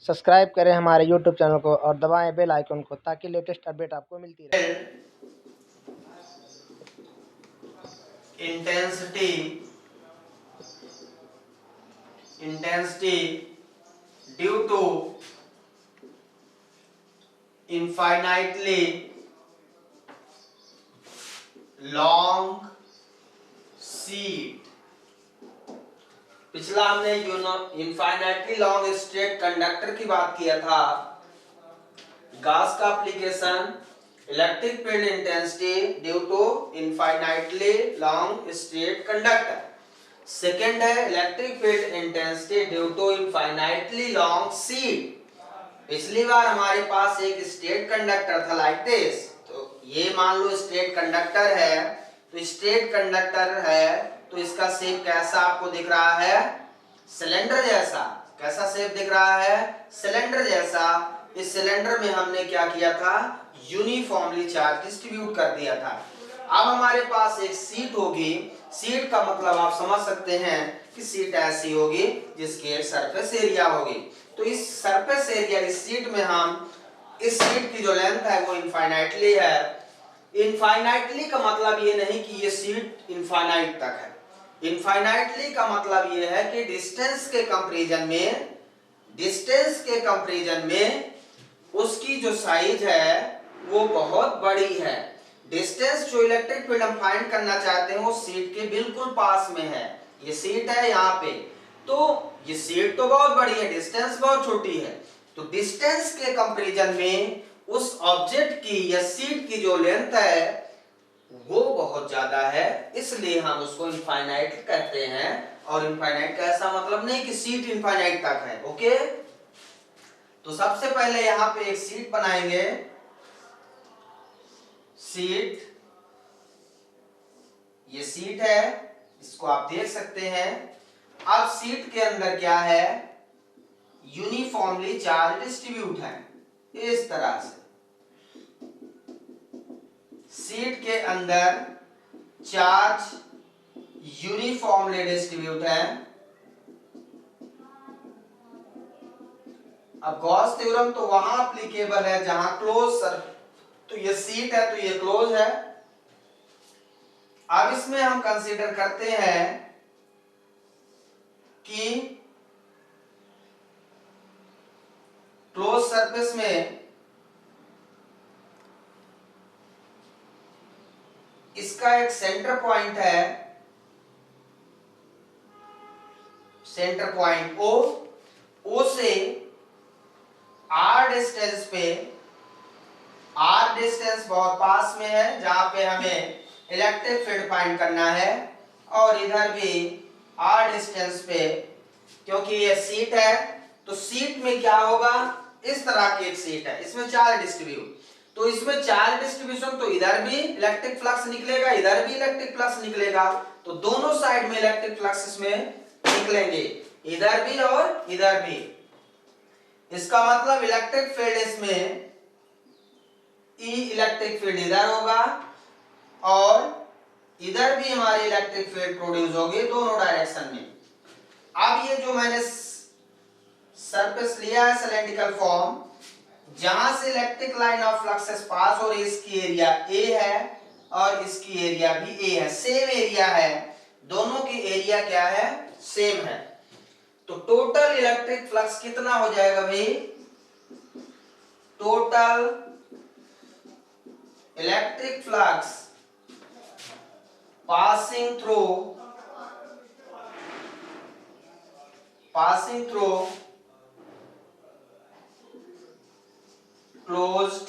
Subscribe करें हमारे YouTube channel को और दबाएं बेल आइकन को ताकि लेटेस्ट अपडेट आपको मिलती रहे। Intensity due to infinitely long sheet। पिछला हमने इनफाइनाइटली लॉन्ग स्ट्रेट कंडक्टर की बात किया था। गॉस का application electric field intensity due to infinitely long straight conductor. Second है electric field intensity due to infinitely long sheet. पिछली बार हमारे पास एक स्ट्रेट कंडक्टर था लाइक दिस। तो ये मान लो स्ट्रेट कंडक्टर है, तो स्ट्रेट कंडक्टर है तो इसका शेप कैसा आपको दिख रहा है? सिलेंडर जैसा। कैसा शेप दिख रहा है? सिलेंडर जैसा। इस सिलेंडर में हमने क्या किया था? यूनिफॉर्मली चार्ज डिस्ट्रीब्यूट कर दिया था। अब हमारे पास एक सीट होगी। सीट का मतलब आप समझ सकते हैं कि सीट ऐसी होगी जिसकी एक सरफेस एरिया होगी। तो इस सरफेस एरिया इस सीट में हम इस सीट की जो लेंथ है वो इनफाइनाइटली है। इनफाइनाइटली का मतलब ये नहीं कि ये सीट इनफाइनाइट तक है। इनफाइनाइटली का मतलब ये है कि डिस्टेंस के कंपैरिजन में उसकी जो साइज है वो बहुत बड़ी है। डिस्टेंस जो इलेक्ट्रिक फील्ड हम फाइंड करना चाहते हैं वो सीट के बिल्कुल पास में है। ये सीट है यहाँ पे, तो ये सीट तो बहुत बड़ी है, डिस्टेंस बहुत छोटी है। तो डिस्टेंस के कंपैरिजन में उस ऑब्जेक्ट की या सीट की जो लेंथ है वो बहुत ज्यादा है, इसलिए हम उसको इनफाइनाइट कहते हैं। और इनफाइनाइट का ऐसा मतलब नहीं कि सीट इनफाइनाइट तक है। ओके, तो सबसे पहले यहाँ पे एक सीट बनाएंगे। सीट, ये सीट है, इसको आप देख सकते हैं। अब सीट के अंदर क्या है? यूनिफॉर्मली चार्ज डिस्ट्रीब्यूट है इस तरह से। सीट के अंदर चार्ज यूनिफॉर्मली डिस्ट्रीब्यूट है। अब गॉस थ्योरम तो वहां एप्लीकेबल है जहां क्लोज सर, तो ये सीट है तो ये क्लोज है। अब इसमें हम कंसीडर करते हैं कि क्लोज सरफेस में इसका एक सेंटर पॉइंट है, सेंटर पॉइंट ओ। ओ से आर डिस्टेंस पे, आर डिस्टेंस बहुत पास में है जहां पे हमें इलेक्ट्रिक फील्ड फाइंड करना है। और इधर भी आर डिस्टेंस पे, क्योंकि ये सीट है तो सीट में क्या होगा? इस तरह की एक सीट है, इसमें चार्ज डिस्ट्रीब्यूट, तो इसमें चार्ज डिस्ट्रीब्यूशन, तो इधर भी इलेक्ट्रिक फ्लक्स निकलेगा, इधर भी इलेक्ट्रिक फ्लक्स निकलेगा। तो दोनों साइड में इलेक्ट्रिक फ्लक्स इसमें निकलेंगे, इधर भी और इधर भी। इसका मतलब इलेक्ट्रिक फील्ड इसमें ई इलेक्ट्रिक फील्ड इधर होगा और इधर भी हमारी इलेक्ट्रिक फील्ड प्रोड्यूस होगी दोनों डायरेक्शन में। अब ये जो मैंने सरफेस लिया है सिलेंड्रिकल फॉर्म, जहां से इलेक्ट्रिक लाइन ऑफ फ्लक्सेस पास हो रही है, इसकी एरिया ए है और इसकी एरिया भी ए है, सेम एरिया है। दोनों की एरिया क्या है? सेम है। तो टोटल इलेक्ट्रिक फ्लक्स कितना हो जाएगा भाई? Total electric flux passing through closed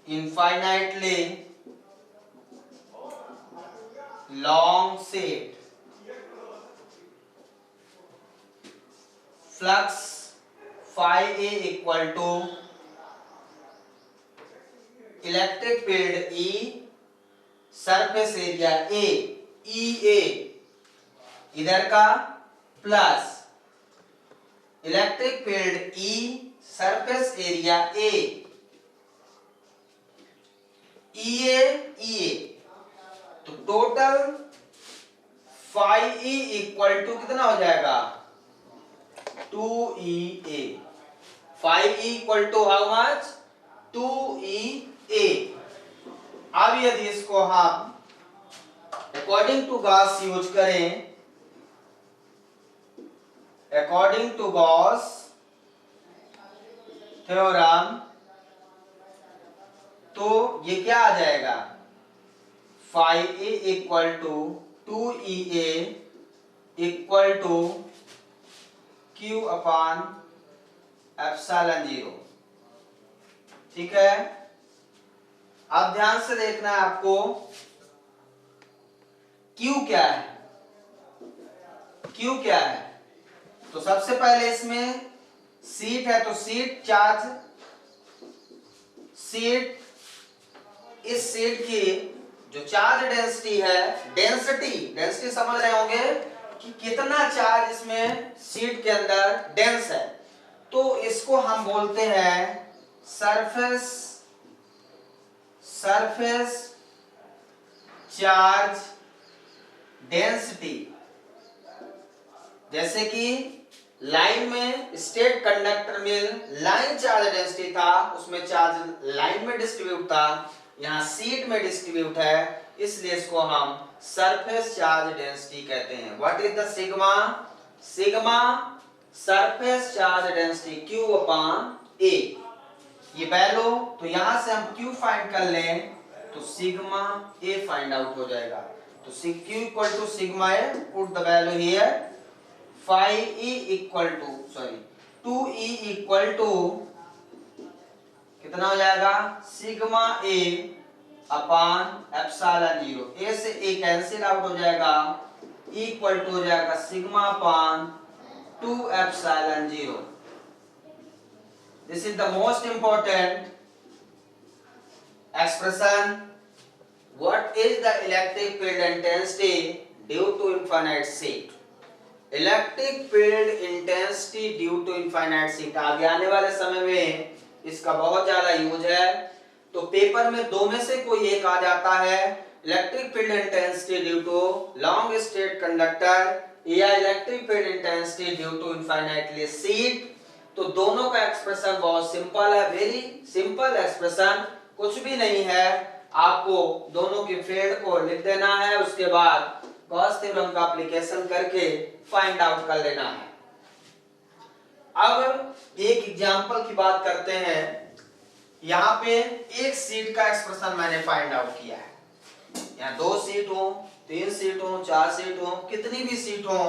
infinitely long sheet, flux phi A equal to electric field E, surface area A, EA इधर का, plus electric field E, surface area A, EA। तो total phi E equal to कितना हो जाएगा? 2EA. 5E equal to how much? 2EA. अब यदि इसको हम अकॉर्डिंग टू गॉस यूज करें, अकॉर्डिंग टू गॉस थ्योरम, तो ये क्या आ जाएगा? 5A equal to 2EA equal to Q upon epsilon 0। ठीक है, अब ध्यान से देखना है आपको Q क्या है, Q क्या है। तो सबसे पहले इसमें सीट है, तो सीट चार्ज, सीट, इस सीट की जो चार्ज डेंसिटी है, डेंसिटी समझ रहे होंगे कि कितना चार्ज इसमें सीट के अंदर डेंस है, तो इसको हम बोलते हैं सरफेस चार्ज डेंसिटी। जैसे कि लाइन में स्टेट कंडक्टर में लाइन चार्ज डेंसिटी था, उसमें चार्ज लाइन में डिस्ट्रीब्यूट था, यहाँ सीट में डिस्ट्रीब्यूट है, इसलिए इसको हम सरफेस चार्ज डेंसिटी कहते हैं। What is the sigma? Sigma surface charge density Q upon A। ये वैल्यू, तो यहां से हम Q फाइंड कर लें तो सिग्मा A फाइंड आउट हो जाएगा। तो Q equal to sigma A, put the value here, 5E equal to 2E equal to कितना हो जाएगा? Sigma A upon epsilon 0। A से A कैंसिल आउट हो जाएगा, इक्वल टू हो जाएगा sigma upon 2 epsilon 0। This is the most important expression. What is the electric field intensity due to infinite sheet? Electric field intensity due to infinite sheet, आगे आने वाले समय में इसका बहुत ज्यादा यूज है। तो पेपर में दो में से कोई एक आ जाता है, electric field intensity due to long straight conductor या electric field intensity due to infinitely sheet. तो दोनों का एक्सप्रेशन बहुत सिंपल है, वेरी सिंपल एक्सप्रेशन, कुछ भी नहीं है। आपको दोनों की फील्ड को लिख देना है, उसके बाद गॉस थ्योरम का एप्लीकेशन करके फाइंड आउट कर लेना है। अब एक एग्जांपल की बात करते हैं। यहाँ पे एक सीट का एक्सप्रेशन मैंने फाइंड आउट किया है। यहाँ 2 सीट हो, 3 सीट हो, 4 सीट हो, कितनी भी सीट हो,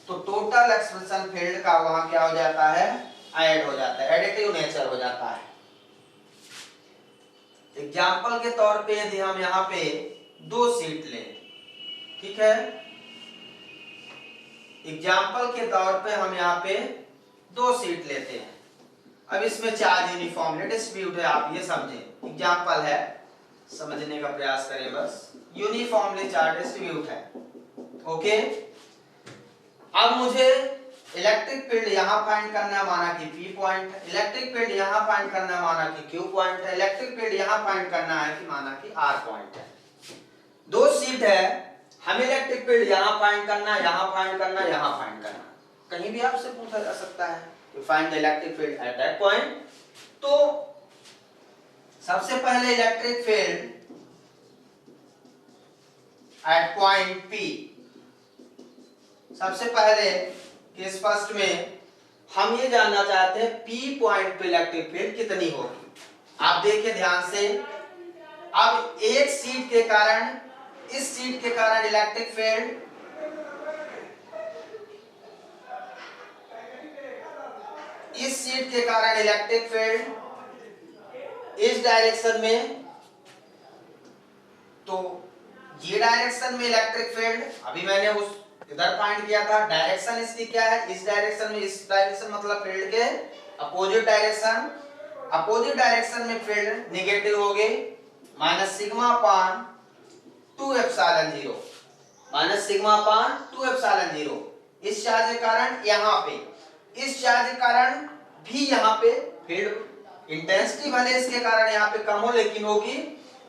तो टोटल एक्सप्रेशन फील्ड का वहां क्या हो जाता है? ऐड हो जाता है, एडिटिव नेचर हो जाता है। एग्जांपल के तौर पे यदि हम यहाँ पे 2 सीट लें, ठीक है, एग्जाम्पल के तौर पे हम यहाँ पे 2 सीट लेते हैं। अब इसमें चार्ज यूनिफॉर्मली डिस्ट्रीब्यूट है, आप ये समझें, एग्जाम्पल है, समझने का प्रयास करें बस। यूनिफॉर्मली चार्ज डिस्ट्रीब्यूट है, ओके। अब मुझे इलेक्ट्रिक फील्ड यहाँ फाइंड करना माना कि P पॉइंट, इलेक्ट्रिक फील्ड यहाँ फाइंड करना माना कि Q पॉइंट है, इलेक्ट्रिक फील्ड यहाँ फाइंड करना है कि माना कि R पॉइंट है। 2 सीट है, हमें इलेक्ट्रिक फील्ड यहाँ फाइंड करना, यहाँ फाइंड करना, यहाँ फाइंड करना। कहीं भी आपसे पूछा जा सकता है कि find the electric field at that point. तो सबसे पहले electric field at point P, सबसे पहले केस फर्स्ट में हम ये जानना चाहते हैं P पॉइंट पे इलेक्ट्रिक फील्ड कितनी होगी। आप देखिए ध्यान से, अब एक सीट के कारण, इस सीट के कारण इलेक्ट्रिक फील्ड, इस सीट के कारण इलेक्ट्रिक फील्ड इस डायरेक्शन में, तो ये डायरेक्शन में इलेक्ट्रिक फील्ड, अभी मैंने उस इधर फाइंड किया था, डायरेक्शन इसकी क्या है, इस डायरेक्शन में, इस डायरेक्शन मतलब फील्ड के अपोजिट डायरेक्शन, अपोजिट डायरेक्शन में फील्ड नेगेटिव हो गई, minus sigma upon 2 epsilon 0, minus sigma upon 2 epsilon 0। इस चार्ज के कारण यहाँ पे, इस चार्ज के कारण भी यहाँ पे फील्ड इंटेंसिटी भले इसके कारण यहाँ पे कम हो लेकिन होगी,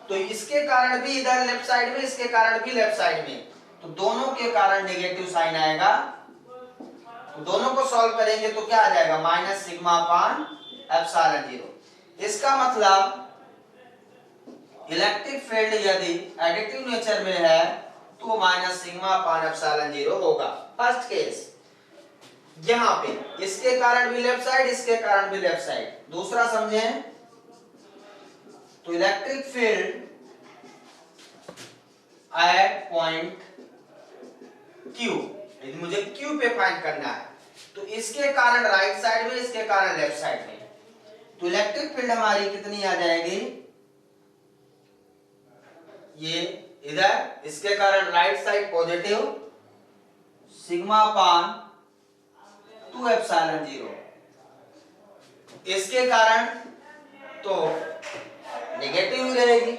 तो इसके कारण भी इधर लेफ्ट साइड में, इसके कारण भी लेफ्ट साइड में, तो दोनों के कारण नेगेटिव साइन आएगा। तो दोनों को सॉल्व करेंगे तो क्या आ जाएगा, minus sigma upon epsilon zero. इसका मतलब इलेक्ट्रिक फील्ड यदि एडिटिव नेचर में है तो minus sigma upon epsilon zero होगा। फर्स्ट केस यहां पे इसके कारण भी लेफ्ट साइड, इसके कारण भी लेफ्ट साइड। दूसरा समझें तो electric field at point Q, यदि मुझे Q पे फाइंड करना है तो इसके कारण राइट साइड में, इसके कारण लेफ्ट साइड में, तो इलेक्ट्रिक फील्ड हमारी कितनी आ जाएगी, ये इधर इसके कारण right side positive sigma upon 2 epsilon zero, इसके कारण तो नेगेटिव ही रहेगी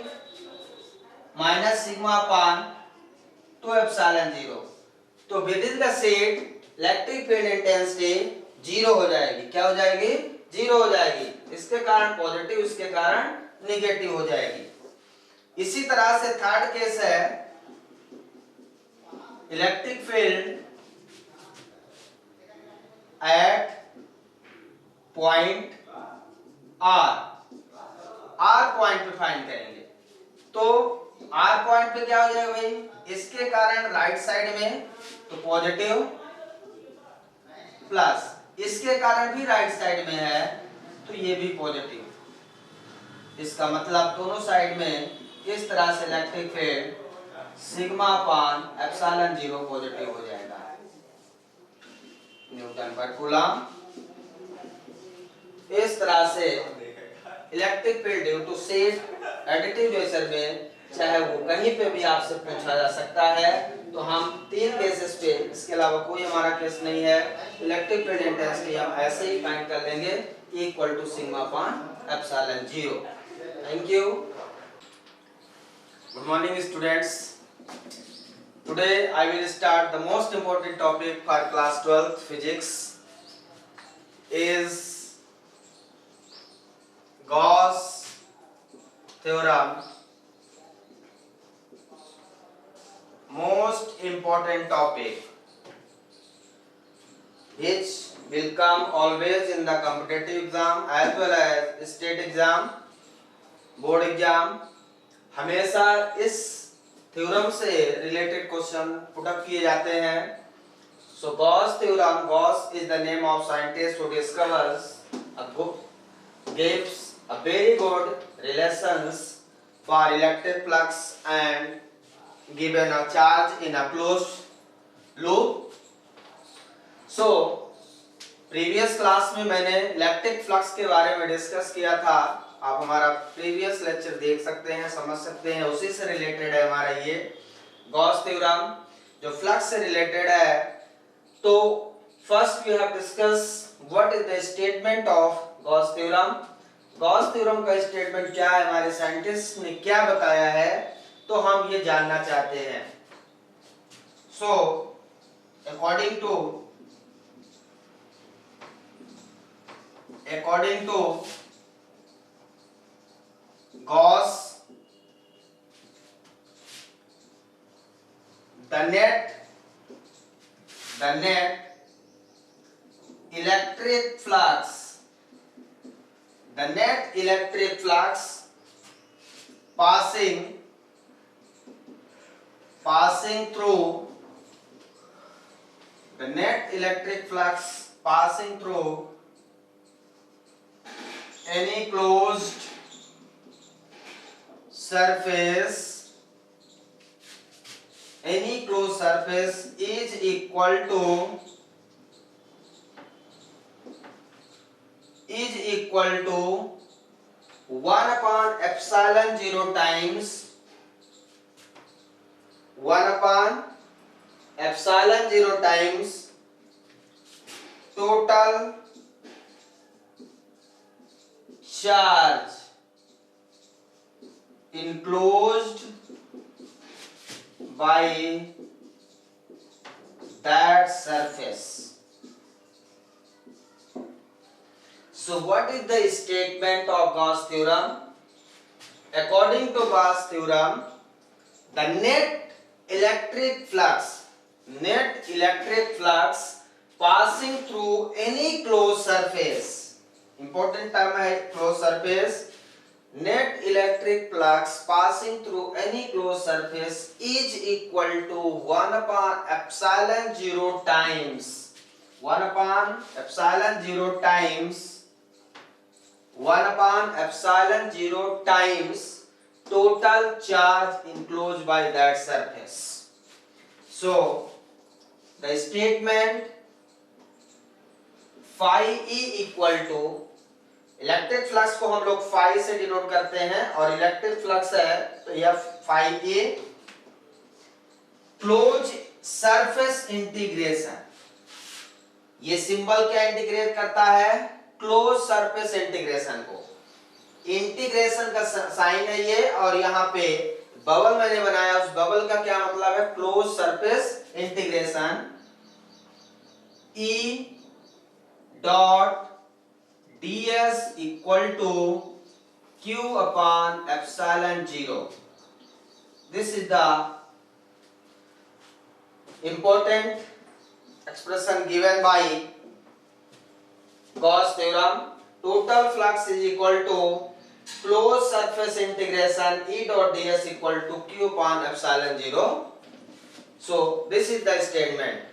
minus sigma upon 2 epsilon zero. तो within the set electric field intensity zero हो जाएगी। क्या हो जाएगी, जीरो हो जाएगी। इसके कारण पॉजिटिव, इसके कारण नेगेटिव हो जाएगी। इसी तरह से थर्ड केस है electric field at point R point पे फाइंड करेंगे। तो आर पॉइंट पे क्या हो जाएगा भाई, इसके कारण राइट साइड में तो पॉजिटिव प्लस इसके कारण भी राइट साइड में है तो ये भी पॉजिटिव। इसका मतलब दोनों साइड में इस तरह से electric field sigma upon epsilon zero positive हो जाएगा। न्यूटन पर कूलम। इस तरह से electric field due to set additive nature में, चाहे वो कहीं पे भी आपसे पूछा जा सकता है, तो हम तीन केसेस पे, इसके अलावा कोई हमारा केस नहीं है, इलेक्ट्रिक फील्ड इंटेंसिटी हम ऐसे ही फाइंड कर लेंगे equal to sigma upon epsilon zero. Thank you. Good morning students. Today I will start the most important topic for class 12th physics is Gauss theorem. Most important topic which will come always in the competitive exam as well as state exam, board exam. हमेशा इस theorem से related question put up किए जाते हैं। So Gauss theorem, Gauss is the name of scientist who discovers gives a very good relations for electric flux and given a charge in a closed loop. So previous class में मैंने electric flux के बारे में discuss किया था। आप हमारा previous lecture देख सकते हैं, समझ सकते हैं, उसी से रिलेटेड है हमारा ये गॉस थ्योरम जो फ्लक्स से रिलेटेड है। तो first we have discuss what is the statement of Gauss theorem. Gauss theorem का स्टेटमेंट क्या है, हमारे साइंटिस्ट ने क्या बताया है, तो हम ये जानना चाहते हैं। So according to Gauss, the net electric flux passing through any closed surface is equal to 1 upon epsilon 0 times 1 upon epsilon 0 times total charge enclosed by that surface. So what is the statement of Gauss theorem? According to Gauss theorem, the net electric flux passing through any closed surface, important term है closed surface, net electric flux passing through any closed surface is equal to 1 upon epsilon 0 times 1 upon epsilon 0 times 1 upon epsilon 0 times total charge enclosed by that surface. So the statement phi E equal to, electric flux को हम लोग phi से denote करते हैं और electric flux है तो यह फाई ए क्लोज सरफेस इंटीग्रेशन, ये सिंबल क्या इंटीग्रेट करता है, क्लोज सरफेस इंटीग्रेशन को, इंटीग्रेशन का साइन है ये, और यहाँ पे बबल मैंने बनाया, उस बबल का क्या मतलब है, close surface integration E dot ds equal to q upon epsilon 0. This is the important expression given by Gauss theorem. Total flux is equal to closed surface integration E dot ds equal to q upon epsilon 0. So this is the statement.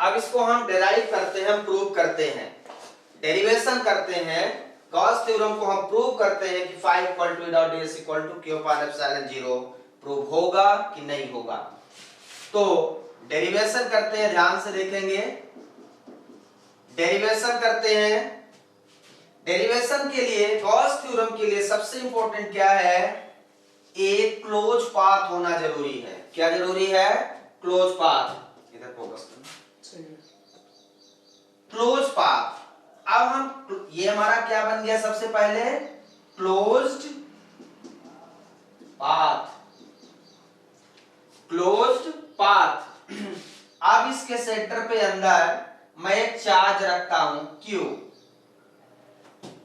अब इसको हम derive करते हैं, हम prove करते हैं, derivation करते हैं, गॉस थ्योरम को हम प्रूव करते हैं कि phi equal to E dot ds equal to q upon epsilon 0 prove होगा कि नहीं होगा। तो डेरिवेशन करते हैं, ध्यान से देखेंगे, डेरिवेशन करते हैं। डेरिवेशन के लिए, गॉस थ्योरम के लिए सबसे इंपॉर्टेंट क्या है, एक क्लोज पाथ होना जरूरी है। क्या जरूरी है, क्लोज पाथ। इधर फोकस करना, क्लोज पाथ। अब हम, ये हमारा क्या बन गया, सबसे पहले क्लोज्ड पाथ, क्लोज्ड पाथ। अब इसके सेंटर पे अंदर मैं एक चार्ज रखता हूं Q,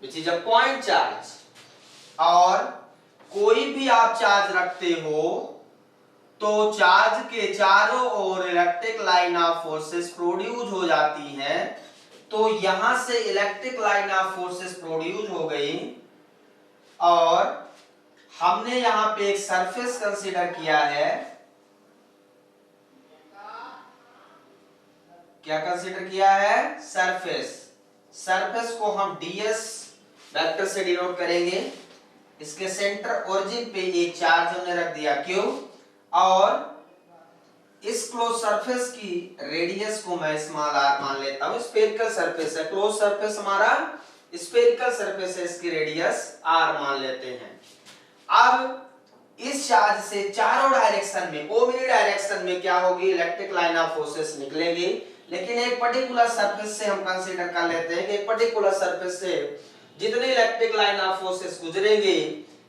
which is a point charge, और कोई भी आप चार्ज रखते हो तो चार्ज के चारों ओर electric line of forces produce हो जाती हैं। तो यहां से electric line of forces produce हो गई, और हमने यहां पे एक सरफेस कंसीडर किया है। क्या कंसीडर किया है, सरफेस। सरफेस को हम ds वेक्टर से डिनोट करेंगे। इसके सेंटर ओरिजिन पे एक चार्ज हमने रख दिया Q, और इस क्लोज सरफेस की रेडियस को मैं स्मॉल r मान लेता हूं। स्फेरिकल सरफेस है, क्लोज सरफेस हमारा स्फेरिकल सरफेस है, इसकी रेडियस r मान लेते हैं। अब इस चार्ज से चारों डायरेक्शन में, ओमिनी डायरेक्शन में क्या होगी, इलेक्ट्रिक लाइन ऑफ फोर्सेस निकलेगी। लेकिन एक पर्टिकुलर सरफेस से हम कंसीडर कर लेते हैं कि एक पर्टिकुलर सरफेस से जितने इलेक्ट्रिक लाइन ऑफ फोर्सेस गुजरेंगे,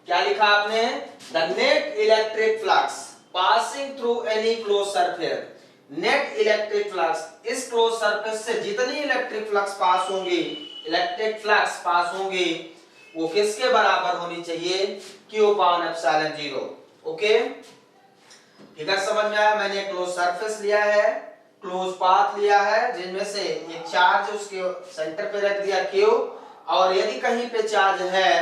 क्या लिखा आपने, the net electric flux passing through any closed surface, net electric flux, इस closed surface से जितनी इलेक्ट्रिक फ्लक्स पास होंगी, इलेक्ट्रिक फ्लक्स पास होंगी, वो किसके बराबर होनी चाहिए, Q upon epsilon 0। Okay, figure समझ में आया। मैंने क्लोज सरफेस लिया है, क्लोज पाथ लिया है, जिनमें से एक चार्ज उसके सेंटर पे रख दिया Q, और यदि कहीं पे चार्ज है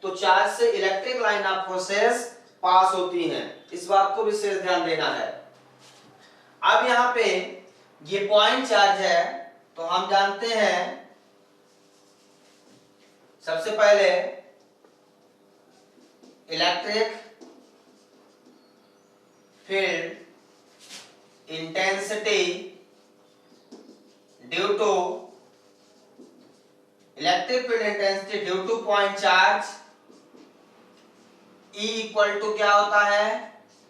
तो चार्ज से इलेक्ट्रिक लाइन ऑफ फोर्सेस पास होती हैं। इस बात को विशेष ध्यान देना है। अब यहाँ पे ये पॉइंट चार्ज है, तो हम जानते हैं सबसे पहले electric field intensity due to, electric field intensity due to point charge E equal to क्या होता है,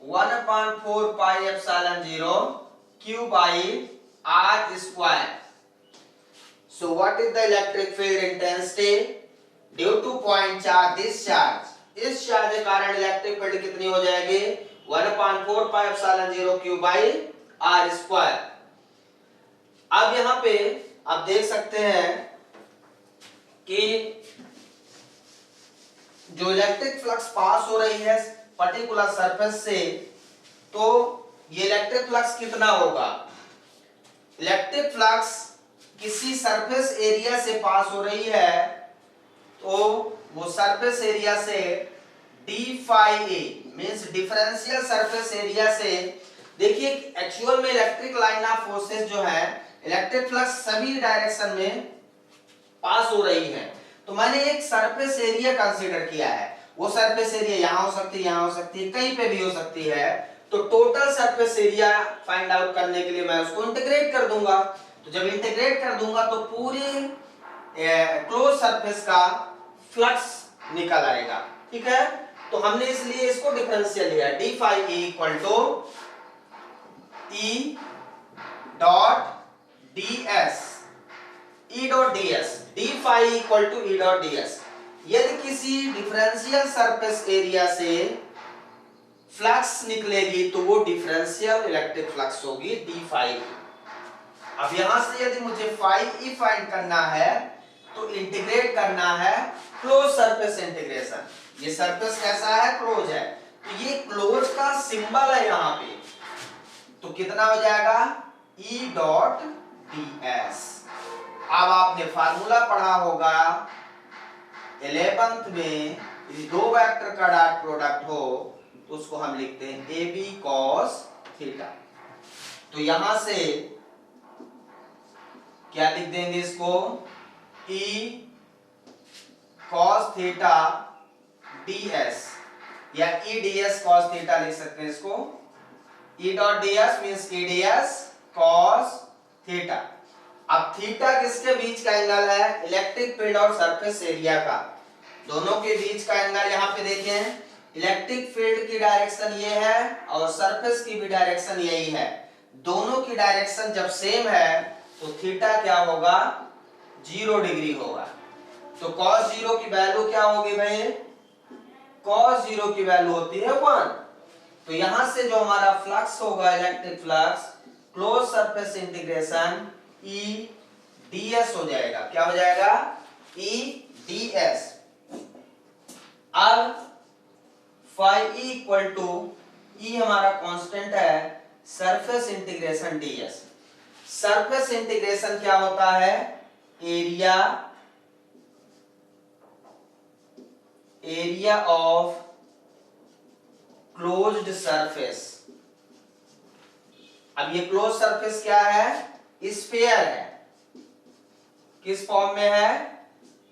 1/4 pi epsilon 0 Q by R square. So what is the electric field intensity due to point charge, this charge, इस charge के कारण electric field कितनी हो जाएगी, 1/4 pi epsilon 0 Q by R square। अब यहाँ पे आप देख सकते हैं कि जो इलेक्ट्रिक फ्लक्स पास हो रही है पर्टिकुलर सरफेस से, तो ये इलेक्ट्रिक फ्लक्स कितना होगा, इलेक्ट्रिक फ्लक्स किसी सरफेस एरिया से पास हो रही है तो वो सरफेस एरिया से डी फाई ए मींस डिफरेंशियल सरफेस एरिया से, देखिए एक्चुअल में इलेक्ट्रिक लाइन ऑफ फोर्सेस जो है, इलेक्ट्रिक फ्लक्स सभी डायरेक्शन में पास हो रही है, तो मैंने एक सरफेस एरिया कंसीडर किया है। वो सरफेस एरिया यहाँ हो सकती है, यहाँ हो सकती है, कहीं पे भी हो सकती है। तो total surface area find out करने के लिए मैं उसको इंटीग्रेट कर दूंगा। तो जब इंटीग्रेट कर दूंगा तो पूरी क्लोज सरफेस का फ्लक्स निकल आएगा, ठीक है। तो हमने इसलिए इसको डिफरेंशियल लिया, D phi E equal to E dot D S, E dot D S, D phi equal to E dot D S. यदि किसी डिफरेंशियल सरफेस एरिया से फ्लक्स निकलेगी तो वो डिफरेंशियल इलेक्ट्रिक फ्लक्स होगी डी फाई। अब यहां से यदि मुझे फाई ई फाइंड करना है तो इंटीग्रेट करना है क्लोज सरफेस इंटीग्रेशन। ये सरफेस कैसा है, क्लोज है, तो ये क्लोज का सिंबल है यहाँ पे, तो कितना हो जाएगा ई डॉट डी एस। अब आपने फार्मूला पढ़ा होगा 11th में, यदि दो वेक्टर का डॉट प्रोडक्ट हो तो उसको हम लिखते हैं ए बी कॉस थीटा। तो यहां से क्या लिख देंगे इसको, E cos theta D S, या E D S cos theta लिख सकते हैं इसको। E dot D S means E D S cos theta. अब थीटा किसके बीच का एंगल है, इलेक्ट्रिक फील्ड और सरफेस एरिया का, दोनों के बीच का एंगल। यहाँ पे देखें, इलेक्ट्रिक फील्ड की डायरेक्शन ये है और सरफेस की भी डायरेक्शन यही है। दोनों की डायरेक्शन जब सेम है तो थीटा क्या होगा, 0 डिग्री होगा। तो cos 0 की वैल्यू क्या होगी भाई, cos 0 की वैल्यू होती है 1। तो यहां से जो हमारा फ्लक्स होगा, electric flux, close surface integration ई डी एस हो जाएगा। क्या हो जाएगा, ई डी एस। अब फाई ई इक्वल टू, ई हमारा कांस्टेंट है, surface integration D S. Surface integration क्या होता है, एरिया ऑफ क्लोज्ड सरफेस। अब ये क्लोज सरफेस क्या है, स्फीयर है। किस फॉर्म में है,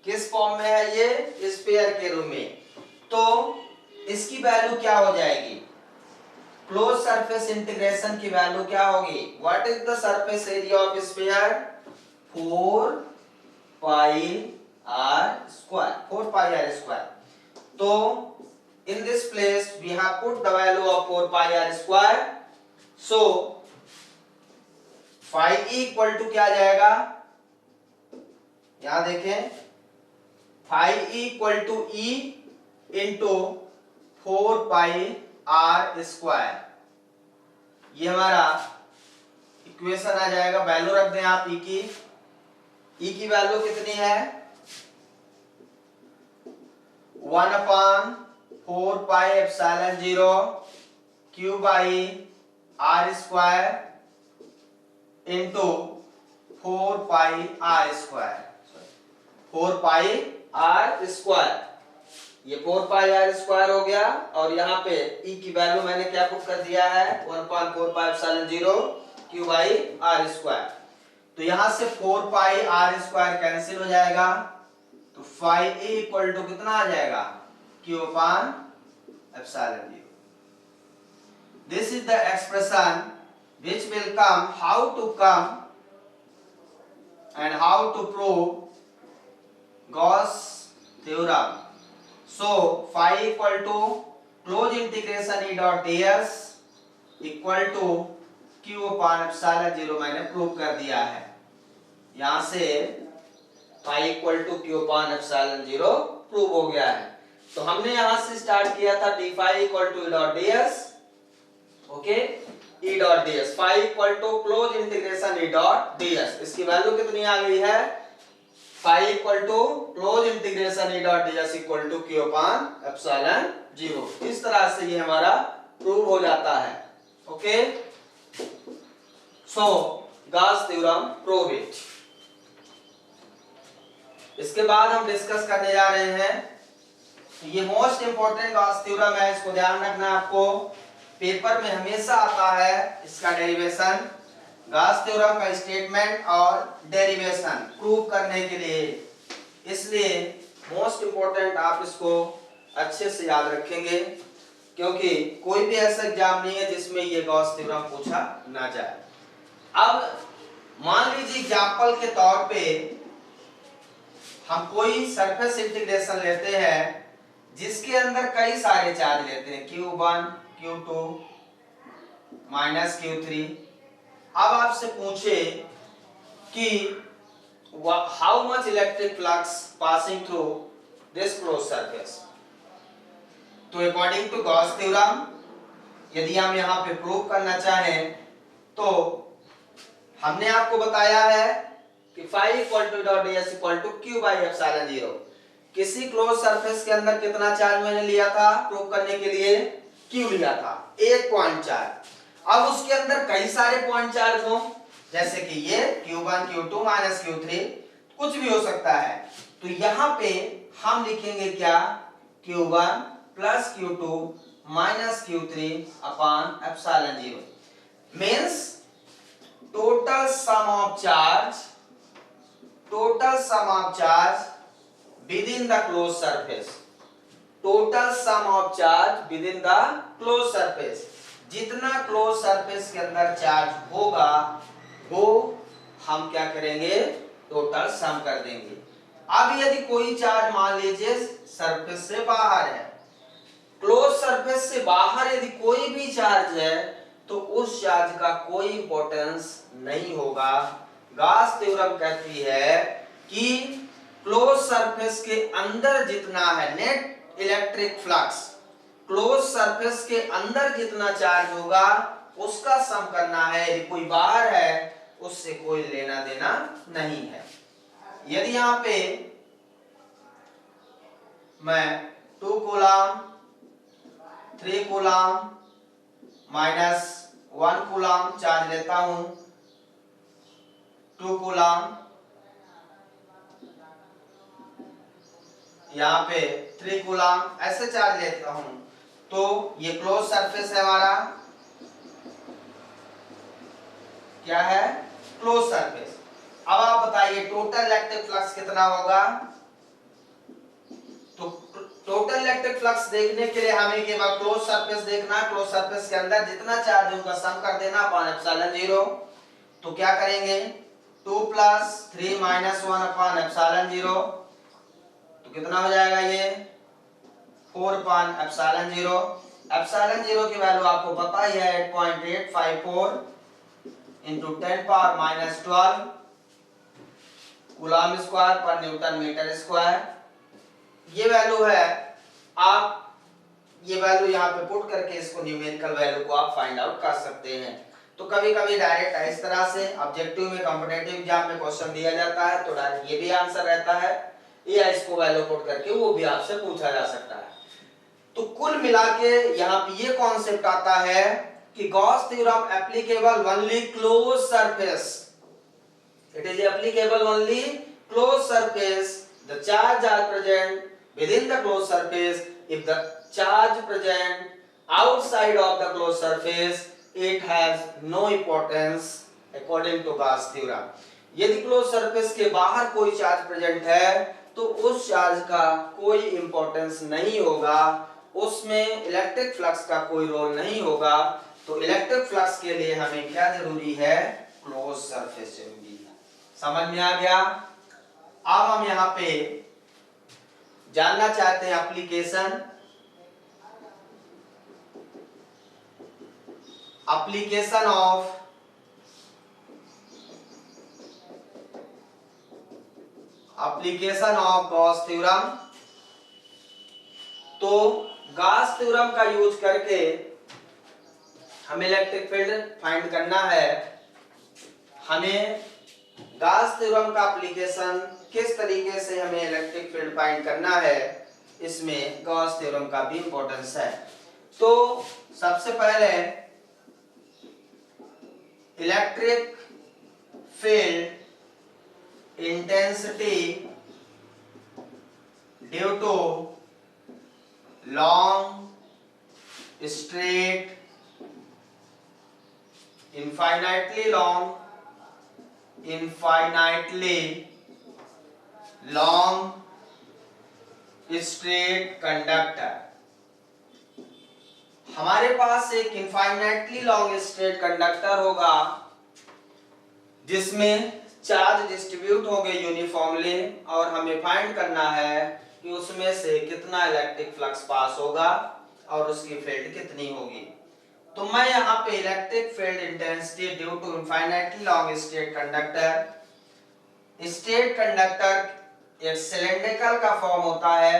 किस फॉर्म में है, ये स्फीयर के रूप में। तो इसकी वैल्यू क्या हो जाएगी, क्लोज सरफेस इंटीग्रेशन की वैल्यू क्या होगी, what is the surface area of sphere, 4 pi R square, 4 pi R square. तो in this place we have put the value of 4 pi r square, so phi e equal to क्या आ जाएगा, यहां देखें, phi e equal to e into 4 pi r square। ये हमारा equation आ जाएगा। Value रख दें आप e की वैल्यू कितनी है, 1/4 pi epsilon 0 q by r square into 4 pi r square, 4 pi r square. ये 4 पाई r स्क्वायर हो गया, और यहाँ पे e की वैल्यू मैंने क्या पुट कर दिया है, 1/4 pi epsilon 0 q by r square. तो यहां से 4 पाई r स्क्वायर कैंसिल हो जाएगा, तो फाई ए इक्वल टू कितना आ जाएगा, q upon epsilon 0। This is the expression which will come, how to come and how to prove Gauss theorem. So phi equal to close integration e dot ds equal to q upon epsilon 0 मैंने prove कर दिया है। यहां से phi equal to q upon epsilon 0 prove हो गया है। तो हमने यहां से स्टार्ट किया था d phi equal to e dot ds, okay, e dot ds, phi equal to close integration e dot ds। इसकी वैल्यू कितनी आ गई है, phi equal to close integration e dot ds equal to q upon epsilon 0। इस तरह से ये हमारा prove हो जाता है, okay. So Gauss theorem prove it. इसके बाद हम डिस्कस करने जा रहे हैं, ये मोस्ट इंपॉर्टेंट गॉस थ्योरम है, इसको ध्यान रखना आपको, पेपर में हमेशा आता है इसका डेरिवेशन, गॉस थ्योरम का स्टेटमेंट और डेरिवेशन प्रूव करने के लिए, इसलिए मोस्ट इंपॉर्टेंट आप इसको अच्छे से याद रखेंगे, क्योंकि कोई भी ऐसा एग्जाम नहीं है जिसमें ये गॉस थ्योरम पूछा ना जाए। अब मान लीजिए एग्जांपल के तौर पे हम कोई सरफेस इंटीग्रेशन लेते हैं जिसके अंदर कई सारे चार्ज लेते हैं, Q1, Q2 -Q3। अब आपसे पूछे कि how much electric flux passing through this close surface, तो अकॉर्डिंग टू गॉस थ्योरम यदि हम यहाँ पे प्रूव करना चाहें तो हमने आपको बताया है कि phi = ds = q/ε0। किसी क्लोज सरफेस के अंदर कितना चार्ज मैंने लिया था प्रूव करने के लिए, q लिया था, एक पॉइंट चार्ज। अब उसके अंदर कई सारे पॉइंट चार्ज हो, जैसे कि ये Q1, Q2 -Q3 कुछ भी हो सकता है, तो यहाँ पे हम लिखेंगे क्या, Q1 + Q2 - Q3/ε0 means total sum of charge within the closed surface, total sum of charge within the closed surface, जितना क्लोज सरफेस के अंदर चार्ज होगा वो हम क्या करेंगे, टोटल सम कर देंगे। अब यदि कोई चार्ज मान लीजिए सरफेस से बाहर है, क्लोज सरफेस से बाहर यदि कोई भी चार्ज है तो उस चार्ज का कोई इंपॉर्टेंस नहीं होगा। गॉस थ्योरम कहती है कि क्लोज सरफेस के अंदर जितना है net electric flux, close surface के अंदर जितना चार्ज होगा उसका सम करना है, यदि कोई बाहर है उससे कोई लेना देना नहीं है। यदि यहां पे मैं 2 कूलम 3 कूलम -1 कूलम चार्ज लेता हूं, 2 कूलम, यहाँ पे 3 कूलम ऐसे चार्ज लेता हूं, तो ये क्लोज सरफेस है हमारा, क्या है, क्लोज सरफेस। अब आप बताइए टोटल इलेक्ट्रिक फ्लक्स कितना होगा, तो टोटल इलेक्ट्रिक फ्लक्स देखने के लिए हमें केवल क्लोज सरफेस देखना, क्लोज सरफेस के अंदर जितना चार्ज होगा सम कर देना /ε0। तो क्या करेंगे, 2 + 3 - 1/ε0, तो कितना हो जाएगा ये 4/ε0। ε0 की वैल्यू आपको पता ही है 8.854 × 10⁻⁻12 कूलम स्क्वायर पर न्यूटन मीटर स्क्वायर, ये वैल्यू है। आप ये वैल्यू यहाँ पे पुट करके इसको न्यूमेरिकल वैल्यू को आप फाइंड आउट कर सकते हैं। तो कभी कभी डायरेक्ट इस तरह से ऑब्जेक्टिव में कॉम्पिटिटिव एग्जाम में क्वेश्चन दिया जाता है तो डायरेक्ट ये भी आंसर रहता है, या इसको वैल्यू पुट करके वो भी आपसे पूछा जा सकता है। तो कुल मिला के यहाँ पे ये कॉन्सेप्ट आता है कि Gauss theorem applicable only close surface, it is applicable only close surface, the charge are present within the closed surface, if the charge present outside of the closed surface it has no importance according to Gauss theorem। यदि close surface के बाहर कोई charge present है तो उस charge का कोई importance नहीं होगा, उसमें इलेक्ट्रिक फ्लक्स का कोई रोल नहीं होगा। तो इलेक्ट्रिक फ्लक्स के लिए हमें क्या जरूरी है, क्लोज सरफेस जरूरी है। समझ में आ गया। अब हम यहाँ पे जानना चाहते हैं एप्लीकेशन ऑफ गॉस थ्योरम। तो गॉस थ्योरम का यूज करके हमें इलेक्ट्रिक फील्ड फाइंड करना है। हमें गॉस थ्योरम का एप्लीकेशन किस तरीके से हमें इलेक्ट्रिक फील्ड फाइंड करना है, इसमें गॉस थ्योरम का भी इंपॉर्टेंस है। तो सबसे पहले electric field intensity due to long straight infinitely long straight conductor. हमारे पास एक इनफाइनाइटली लॉन्ग स्ट्रेट कंडक्टर होगा जिसमें चार्ज डिस्ट्रीब्यूट होंगे यूनिफॉर्मली और हमें फाइंड करना है कि उसमें से कितना इलेक्ट्रिक फ्लक्स पास होगा और उसकी फील्ड कितनी होगी। तो मैं यहाँ पे electric field intensity due to infinitely long straight conductor एक सिलेंड्रिकल का फॉर्म होता है।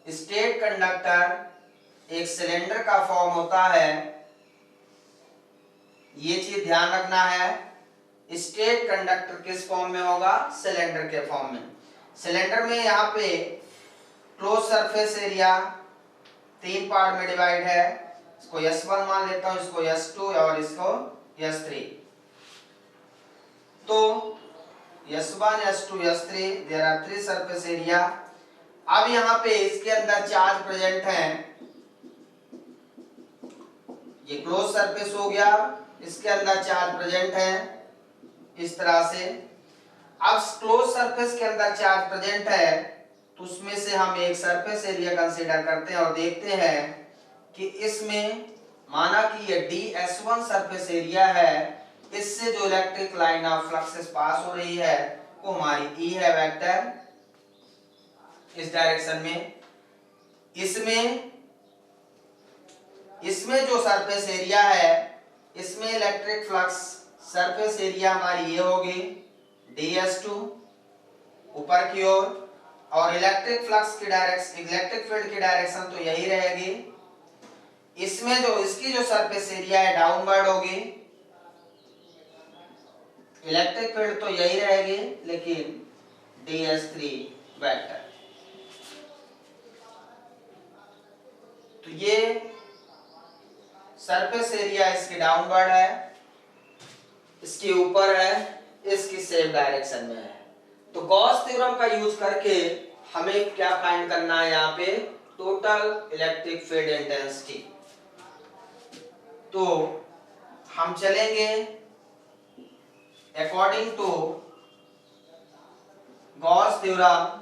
स्ट्रेट कंडक्टर एक सिलेंडर का फॉर्म होता है, ये चीज ध्यान रखना है। स्ट्रेट कंडक्टर किस फॉर्म में होगा? सिलेंडर के फॉर्म में। सिलेंडर में यहाँ पे क्लोज सरफेस एरिया 3 पार्ट में डिवाइड है। इसको S1 मान लेता हूं, इसको S2 और इसको S3। तो S1 S2 S3 there are 3 surface area. अब यहाँ पे इसके अंदर चार्ज प्रेजेंट है, ये क्लोज सरफेस हो गया, इसके अंदर चार्ज प्रेजेंट है इस तरह से। अब क्लोज सरफेस के अंदर चार्ज प्रेजेंट है तो उसमें से हम एक सरफेस एरिया कंसीडर करते हैं और देखते हैं कि इसमें माना कि ये ds1 सरफेस एरिया है, इससे जो इलेक्ट्रिक लाइन ऑफ फ्लक्सेस पास हो रही है वो हमारी E है वेक्टर इस डायरेक्शन में। इसमें जो सरफेस एरिया है, इसमें इलेक्ट्रिक फ्लक्स सरफेस एरिया हमारी ये होगी ds2 ऊपर की ओर, और इलेक्ट्रिक फ्लक्स की डायरेक्शन, इलेक्ट्रिक फील्ड की डायरेक्शन तो यही रहेगी। इसमें जो इसकी जो सरफेस एरिया है डाउनवर्ड होगी, इलेक्ट्रिक फील्ड तो यही रहेगी लेकिन ds3 वेक्टर। तो ये सरफेस एरिया इसकी डाउनवर्ड है, इसके ऊपर है, इसकी सेम डायरेक्शन में है। तो गॉस थ्योरम का यूज करके हमें क्या फाइंड करना है? यहाँ पे टोटल इलेक्ट्रिक फील्ड इंटेंसिटी। तो हम चलेंगे according to Gauss theorem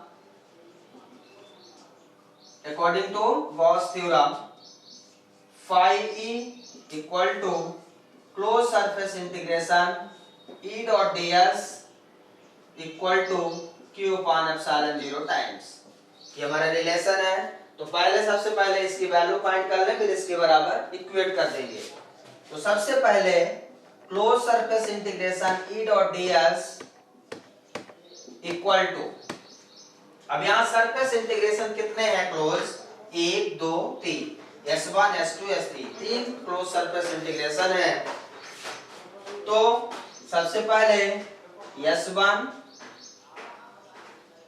phi E equal to closed surface integration E dot ds equal to q upon epsilon 0 times। ये हमारा रिलेशन है। तो सबसे पहले इसकी वैल्यू फाइंड कर लें, फिर इसके बराबर इक्वेट कर देंगे। तो सबसे पहले close surface integration E dot ds equal to, अब यहाँ सरफेस इंटीग्रेशन कितने हैं close? 1 2 3, S1 S2 S3 3 close surface integration है। तो सबसे पहले S1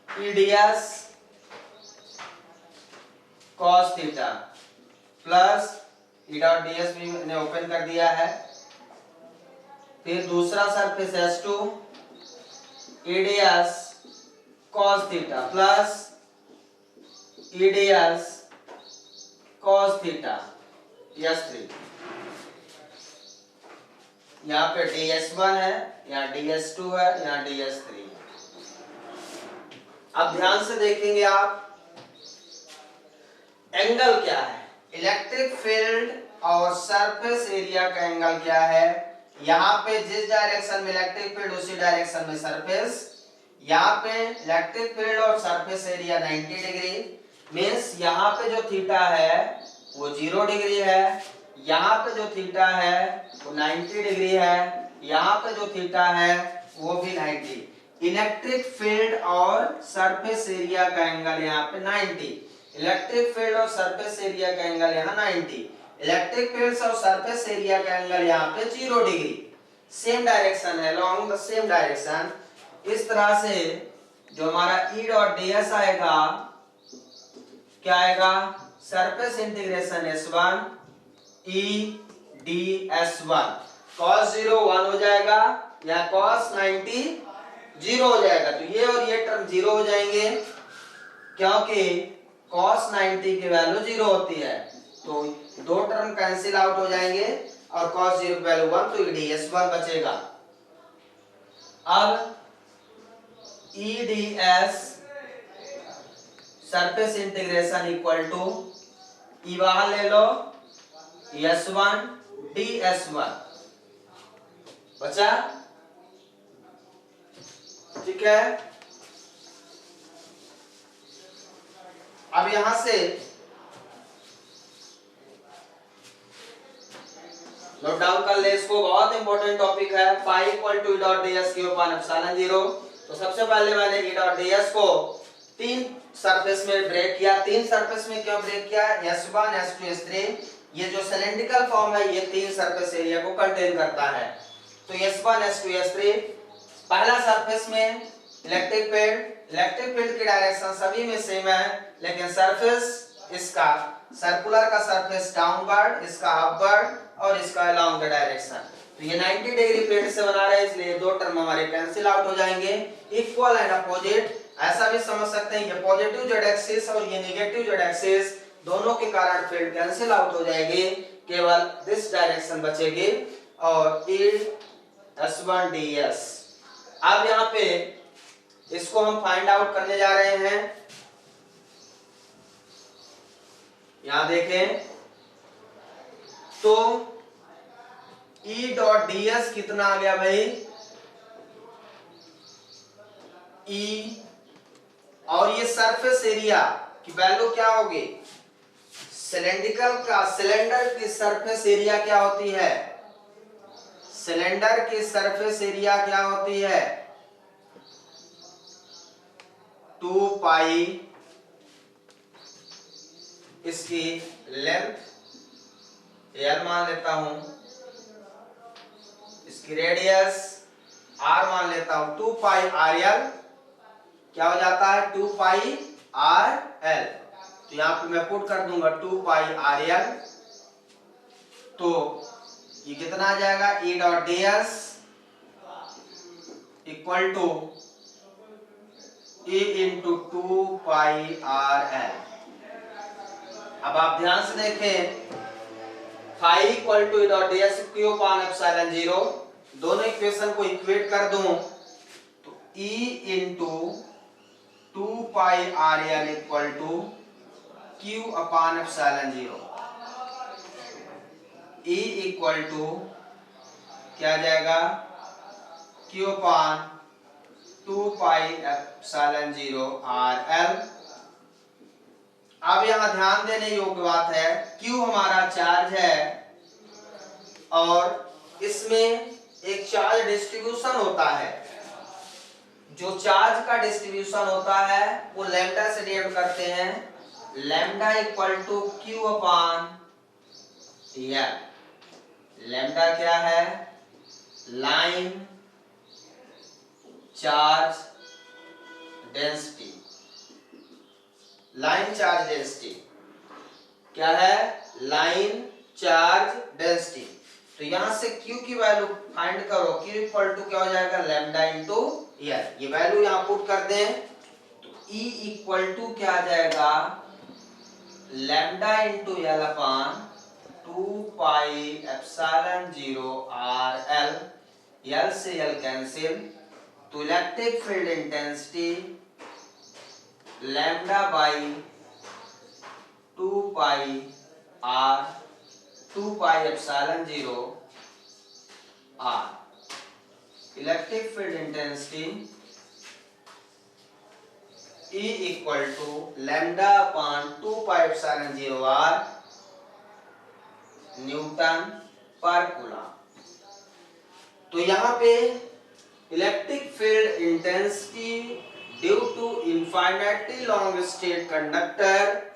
ds cos theta plus E dot ds भी मैंने ओपन कर दिया है। फिर दूसरा surface S2 ds cos theta plus ds cos theta S3। यहाँ पे ds1 है, यहाँ ds2 है, यहाँ ds3 है। अब ध्यान से देखेंगे आप, एंगल क्या है? इलेक्ट्रिक फील्ड और सरफेस एरिया का एंगल क्या है? यहाँ पे जिस डायरेक्शन में इलेक्ट्रिक फील्ड उसी डायरेक्शन में सरफेस। यहाँ पे इलेक्ट्रिक फील्ड और सरफेस एरिया 90 डिग्री, मींस यहाँ पे जो थीटा है वो 0 डिग्री है, यहाँ पे जो थीटा है वो 90 डिग्री है, यहाँ पे जो थीटा है वो भी 90। इलेक्ट्रिक फील्ड और सरफेस एरिया का एंगल यहाँ पे 90, इलेक्ट्रिक फील्ड और सरफेस एरिया का एंगल यहाँ 90, इलेक्ट्रिक फील्ड और सरफेस एरिया का एंगल यहाँ पे 0 डिग्री। सेम डायरेक्शन है, अलोंग द सेम डायरेक्शन। इस तरह से जो हमारा E डॉट ds आएगा, क्या आएगा? Surface integration S1 E ds1 cos 0 1 हो जाएगा, या cos 90 जीरो हो जाएगा। तो ये और ये टर्म जीरो हो जाएंगे क्योंकि cos 90 की वैल्यू जीरो होती है। तो दो टर्म कैंसिल आउट हो जाएंगे और cos 0 की वैल्यू 1, तो EDS1 बचेगा। अब EDS surface integration equal to E बाहर ले लो S1 DS1 बचा, ठीक है। अब यहां से नोट डाउन कर ले इसको, बहुत इंपॉर्टेंट टॉपिक है। Phi equal to dot ds Q upon epsilon 0। तो सबसे पहले मैंने ई डॉट ds को तीन सरफेस में ब्रेक किया। तीन सरफेस में क्यों ब्रेक किया? S1 S2 S3, ये जो सिलेंड्रिकल फॉर्म है ये तीन सरफेस एरिया को कंटेन करता है। तो S1 S2 S3 पहला सरफेस में इलेक्ट्रिक फील्ड की डायरेक्शन सभी में सेम है, लेकिन सरफेस इसका सर्कुलर का सरफेस डाउनवर्ड, इसका अपवर्ड और इसका अलोंग द डायरेक्शन। तो ये 90 डिग्री प्लेट से बना रहा है, इसलिए दो टर्म हमारे कैंसिल आउट हो जाएंगे। इक्वल एंड अपोजिट ऐसा भी समझ सकते हैं, ये पॉजिटिव जेड एक्सिस और ये नेगेटिव जेड एक्सिस दोनों के कारण फील्ड कैंसिल आउट हो जाएगी, केवल दिस डायरेक्शन बचेगी और S1 ds। अब यहाँ पे इसको हम फाइंड आउट करने जा रहे हैं। यहां देखें तो E डॉट ds कितना आ गया भाई? E और ये सरफेस एरिया की वैल्यू क्या होगी? सिलेंडर की सरफेस एरिया क्या होती है? सिलेंडर की सरफेस एरिया क्या होती है? 2 पाई इसकी लेंथ L मान लेता हूं, इसकी रेडियस R मान लेता हूं, 2 पाई RL क्या हो जाता है? 2 पाई RL। तो यहां पे मैं पुट कर दूंगा 2 पाई RL। तो ये कितना आ जाएगा? E dot ds equal to E into 2 pi RL। अब आप ध्यान से देखें, phi equal to E dot ds Q upon epsilon 0, दोनों इक्वेशन को इक्वेट कर दूं तो E into 2 pi RL equal to Q upon epsilon 0। E equal to क्या आ जाएगा? Q upon 2 pi epsilon 0 RL। अब यहां ध्यान देने योग्य बात है, Q हमारा चार्ज है और इसमें एक चार्ज डिस्ट्रीब्यूशन होता है। जो चार्ज का डिस्ट्रीब्यूशन होता है वो लैम्डा से डिनोट करते हैं, lambda equal to Q upon L। Lambda क्या है? Line charge density. Line charge density क्या है? Line charge density. तो यहां से Q की वैल्यू फाइंड करो, Q इक्वल टू क्या हो जाएगा? Lambda into L। ये वैल्यू यहां पुट कर दें तो E इक्वल टू क्या आ जाएगा? Lambda into L upon 2 pi epsilon 0 RL। L से L कैंसिल, तो electric field intensity lambda by 2 pi R, 2 pi epsilon 0 R। Electric field intensity E equal to lambda upon 2 pi epsilon 0 R newton पर coulomb. तो यहां पे electric field intensity due to infinitely long straight conductor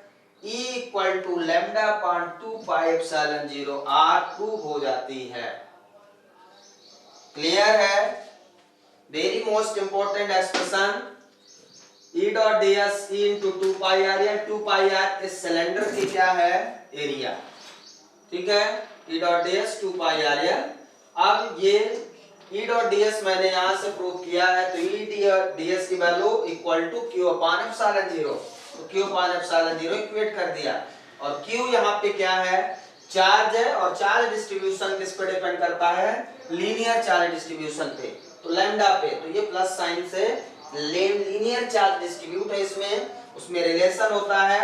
E equal to lambda upon 2 pi epsilon 0 R prove हो जाती है। Clear है? Very most important expression E dot ds E into 2 pi R, या 2 pi R इस cylinder की क्या है? Area. ठीक है, E dot ds 2 pi R। अब ये E डॉट ds मैंने यहां से प्रूव किया है, तो E डॉट ds की value equal to q upon epsilon 0, तो q अपान एप्सिलॉन 0 इक्वेट कर दिया। और q यहाँ पे क्या है, चार्ज है, और चार्ज डिस्ट्रीब्यूशन किस पे डिपेंड करता है, लीनियर चार्ज डिस्ट्रीब्यूशन पे, तो लैम्डा पे, तो ये प्लस साइन से लीनियर चार्ज डिस्ट्रीब्यूट है इसमें, उसमें रिलेशन होता है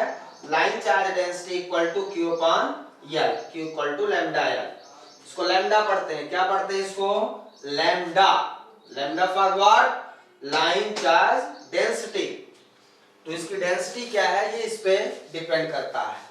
line charge density equal to q upon l, q equal to lambda l। इसको लैम्डा पढ़ते हैं, क्या पढ़ते हैं इसको, lambda, lambda for what, line charge density. तो इसकी डेंसिटी क्या है, ये इस पे डिपेंड करता है।